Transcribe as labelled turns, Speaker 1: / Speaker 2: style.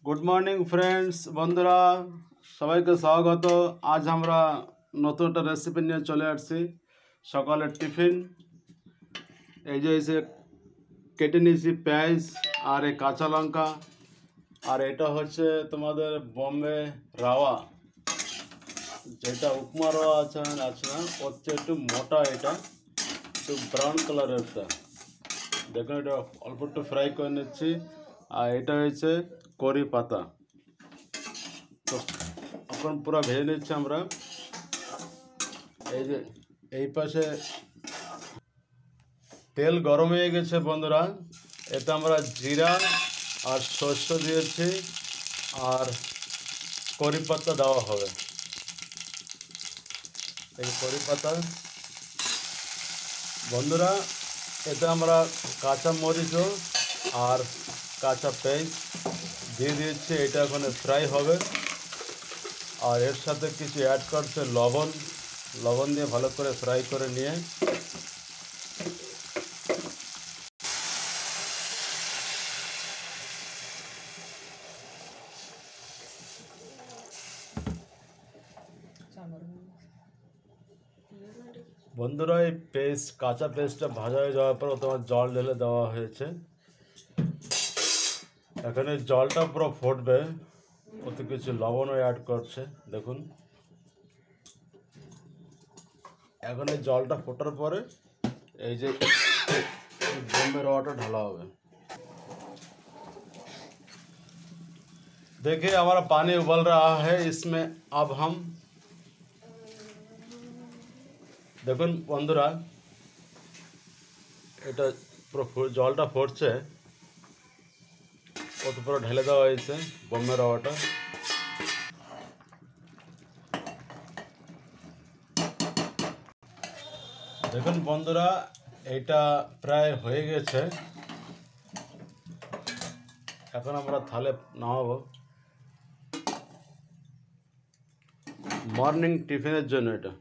Speaker 1: Good morning friends, বন্ধুরা সবাইকে স্বাগত। আজ আমরা নতুন একটা রেসিপি নিয়ে চলে আসছি। সকালের টিফিন এই যে এসে কেটে নিয়েছি পেঁয়াজ আর এই কাঁচা লঙ্কা, আর এটা হচ্ছে তোমাদের বোম্বে রাওয়া, যেটা উপমা রাওয়া আছে না, ওর চেয়ে একটু মোটা, এটা একটু ব্রাউন কালারেরটা। দেখুন, এটা অল্প একটু ফ্রাই করে নিচ্ছি। আর এটা হচ্ছে করি পাতা, তো এখন পুরো ভেজে নিচ্ছি আমরা। এই যে এই পাশে তেল গরম হয়ে গেছে বন্ধুরা, এতে আমরা জিরা আর সর্ষ দিয়েছি আর করি পাতা দেওয়া হবে। এই করি পাতা বন্ধুরা, এতে আমরা কাঁচা মরিচও আর কাঁচা পেঁয়াজ দিয়ে দিয়েছি। এটা এখন ফ্রাই হবে, আর এর সাথে কিছু অ্যাড করছে লবণ দিয়ে ভালো করে ফ্রাই করে নিয়ে বন্ধুরা, এই কাঁচা পেস্টটা ভাজা হয়ে যাওয়ার পর তোমার জল ঢেলে দেওয়া হয়েছে। এখানে জলটা পুরো ফুটবে, ওতে কিছু লবণও অ্যাড করছে। দেখুন, এখন এই জলটা ফোটার পরে এই যে বোম্বে রাওয়াটা ঢালা হবে। देखिए हमारा पानी उबल रहा है, इसमें अब हम দেখুন বন্ধুরা, এটা পুরো জলটা ফুটছে, ওতে পুরো ঢেলে দেওয়া হয়েছে বোম্বে রাওয়াটা। দেখুন বন্ধুরা, এটা প্রায় হয়ে গেছে। এখন আমরা থালে নামাবো মর্নিং টিফিনের জন্য। এটা